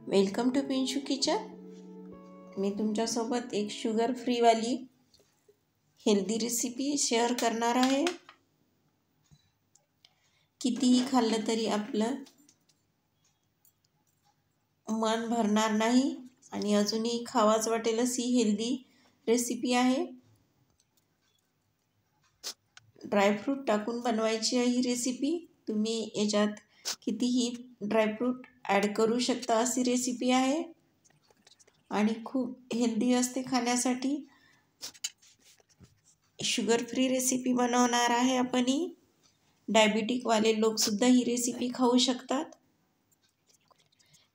Welcome to Pinshu kitchen. मी तुमच्यासोबत एक शुगर फ्रीवाली हेल्दी रेसिपी शेअर करणार आहे। कितीही खाल्लं तरी आपलं मन भरणार नाही आणि अजूनही खावाच वाटेल अशी हेल्दी रेसिपी आहे। ड्रायफ्रूट टाकून बनवायची आहे ही रेसिपी। तुम्ही याच्यात कितीही ड्रायफ्रूट ॲड करू शकता अशी रेसिपी आहे आणि खूप हेल्दी असते खाण्यासाठी। शुगर फ्री रेसिपी बनवणार आहे आपण ही। डायबिटिकवाले लोकसुद्धा ही रेसिपी खाऊ शकतात।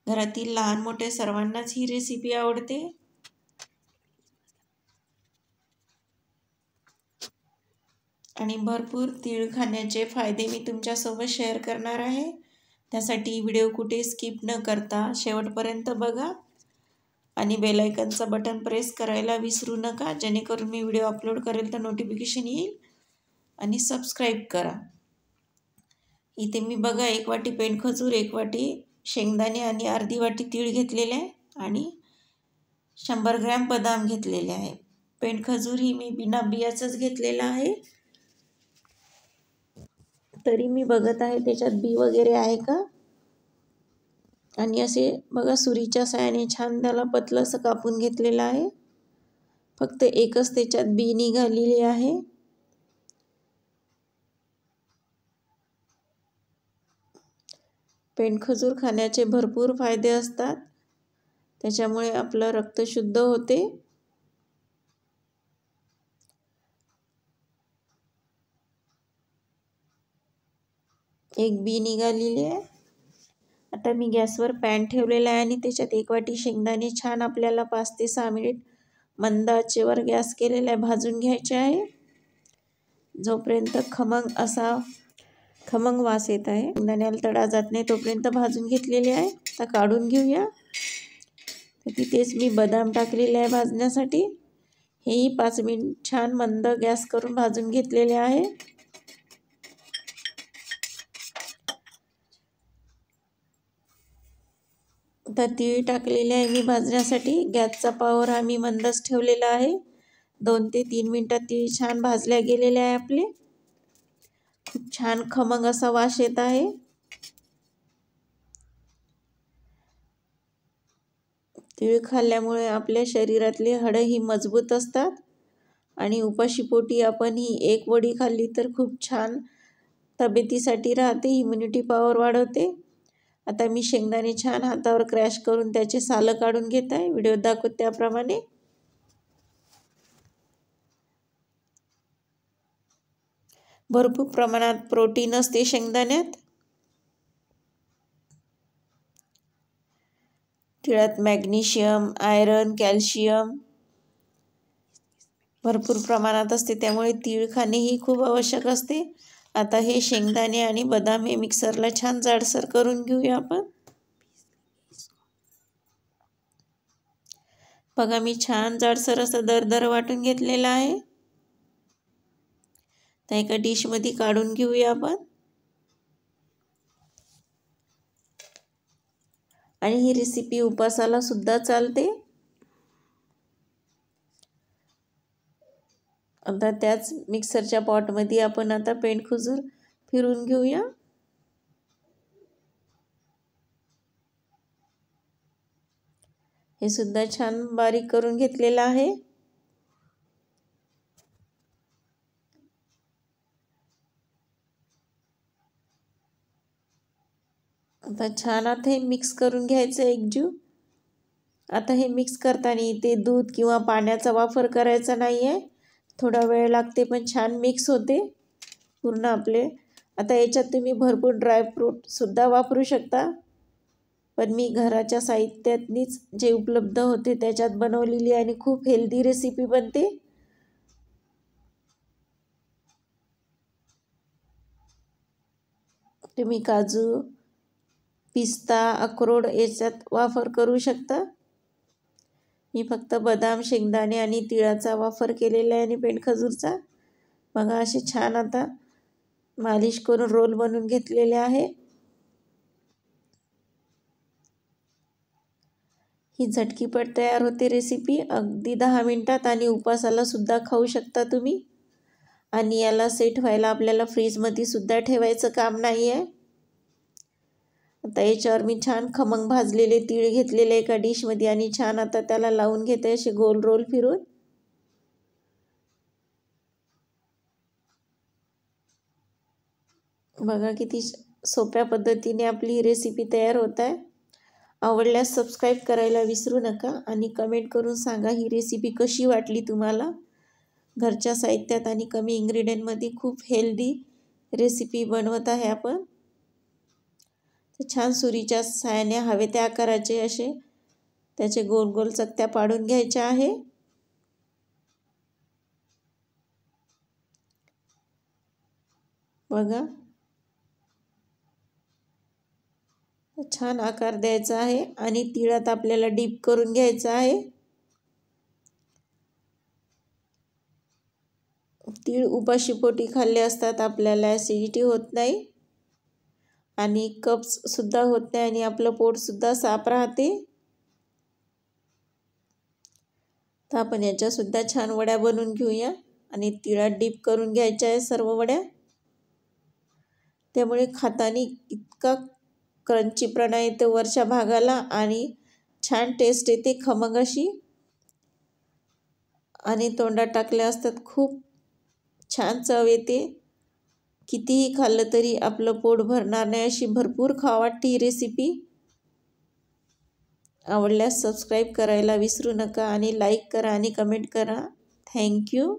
घरातील लहान मोठे सर्वांनाच ही रेसिपी आवडते। आणि भरपूर तीळ खाण्याचे फायदे मी तुमच्यासोबत शेअर करणार आहे। त्यासाठी व्हिडिओ कुठे स्किप न करता शेवटपर्यंत बघा आणि बेल आयकॉनचं बटन प्रेस करायला विसरू नका, जेणेकरून मी व्हिडिओ अपलोड करेल तर नोटिफिकेशन येईल। आणि सबस्क्राईब करा। इथे मी बघा 1 वाटी पेंडखजूर, 1 वाटी शेंगदाणे आणि अर्धी वाटी तीळ घेतलेले आहे आणि 100 ग्रॅम बदाम घेतलेले आहे। पेंडखजूर ही मी बिना बियाचंच घेतलेलं आहे। तरी मी बघत आहे त्याच्यात बी वगैरे आहे का। आणि असे बघा सुरीच्या साहाय्याने छान त्याला पतलं असं कापून घेतलेलं आहे। फक्त एकच त्याच्यात बी निघालेली आहे। पेंडखजूर खाण्याचे भरपूर फायदे असतात, त्याच्यामुळे आपलं रक्त शुद्ध होते। एक बी निघालेली आहे। आता मी गॅसवर पॅन ठेवलेला आहे आणि त्याच्यात 1 वाटी शेंगदाणे छान आपल्याला 5 ते 6 मिनिट मंद आचेवर गॅस केलेला आहे भाजून घ्यायचे आहे, जोपर्यंत खमंग वास येत आहे, शेंगदाण्याला तडा जात नाही तोपर्यंत भाजून घेतलेले आहे। आता काढून घेऊया। तर तिथेच मी बदाम टाकलेले आहे भाजण्यासाठी। हेही 5 मिनिट छान मंद गॅस करून भाजून घेतलेले आहे। आता तीळ टाकलेले आहे मी भाजण्यासाठी। गॅसचा पॉवर आम्ही मंदच ठेवलेला आहे। 2 ते 3 मिनिटात तीळ छान भाजल्या गेलेले आहे आपले। खूप छान खमंग असा वास येत आहे। तीळ खाल्ल्यामुळे आपल्या शरीरातले हाडं ही मजबूत असतात आणि उपाशीपोटी आपण ही 1 वडी खाल्ली तर खूप छान तब्येतीसाठी राहते, इम्युनिटी पॉवर वाढवते। आता मी शेंगदाणे छान हातावर क्रॅश करून त्याचे सालं काढून घेत आहे, व्हिडिओत दाखवत त्याप्रमाणे। भरपूर प्रमाणात प्रोटीन असते शेंगदाण्यात। तिळात मॅग्नेशियम, आयरन, कॅल्शियम भरपूर प्रमाणात असते, त्यामुळे तीळ खाणे ही खूप आवश्यक असते। आता हे शेंगदाणे आणि बदाम हे मिक्सरला छान जाडसर करून घेऊया आपण। बघा मी छान जाडसर असं दरदर वाटून घेतलेला आहे। तर एका डिशमध्ये काढून घेऊया आपण। आणि ही रेसिपी उपासाला सुद्धा चालते। आता त्याच मिक्सरच्या पॉटमध्ये आपण आता पेंडखजूर फिरून घेऊया। हे सुद्धा छान बारीक करून घेतलेलं आहे। आता छान आता हे मिक्स करून घ्यायचं एकजीव। आता हे मिक्स करताना इथे दूध किंवा पाण्याचा वापर करायचा नाही आहे। थोडा वेळ लागते पण छान मिक्स होते पूर्ण आपले। आता याच्यात तुम्ही भरपूर ड्रायफ्रूटसुद्धा वापरू शकता, पण मी घराच्या साहित्यातनीच जे उपलब्ध होते त्याच्यात बनवलेली आणि खूप हेल्दी रेसिपी बनते। तुम्ही काजू, पिस्ता, अक्रोड याच्यात वापर करू शकता। मी फक्त बदाम, शेंगदाणे आणि तिळाचा वापर केलेला आहे आणि पेंडखजूरचा। बघा असे छान आता मालिश करून रोल बनवून घेतलेले आहे। ही झटकीपट तयार होते रेसिपी अगदी 10 मिनिटात आणि उपासाला सुद्धा खाऊ शकता तुम्ही. आणि याला सेट व्हायला आपल्याला फ्रीजमध्ये सुद्धा ठेवायचं काम नाही आहे. आता याच्यावर मी छान खमंग भाजलेले तीळ घेतलेले एका डिशमध्ये आणि छान आता त्याला लावून घेते असे गोल रोल फिरून. बघा किती सोप्या पद्धतीने आपली ही रेसिपी तयार होत आहे. आवडल्यास सबस्क्राईब करायला विसरू नका आणि कमेंट करून सांगा ही रेसिपी कशी वाटली तुम्हाला. घरच्या साहित्यात आणि कमी इन्ग्रेडियंटमध्ये खूप हेल्दी रेसिपी बनवत आहे आपण. तर छान सुरीच्या साहाय्याने हवे त्या आकाराचे असे त्याचे गोल गोल चकत्या पाडून घ्यायच्या आहे. बघा छान आकार द्यायचा आहे आणि तिळात आपल्याला डीप करून घ्यायचं आहे. तीळ उपाशीपोटी खाल्ले असतात आपल्याला ॲसिडिटी होत नाही आणि कब्ज सुद्धा होत नाही आणि आपलं पोट सुद्धा साफ राहते. तर आपण याच्या सुद्धा छान वड्या बनवून घेऊया आणि तिळात डीप करून घ्यायच्या आहे सर्व वड्या. त्यामुळे खाताना इतका क्रंचीपणा येते वरच्या भागाला आणि छान टेस्ट येते खमंग अशी आणि तोंडात टाकल्या असतात खूप छान चव येते. कितीही खाल्लं तरी आपलं पोट भरणार नाही अशी भरपूर खावं वाटते ही रेसिपी. आवडल्यास सबस्क्राईब करायला विसरू नका आणि लाईक करा आणि कमेंट करा. थँक्यू.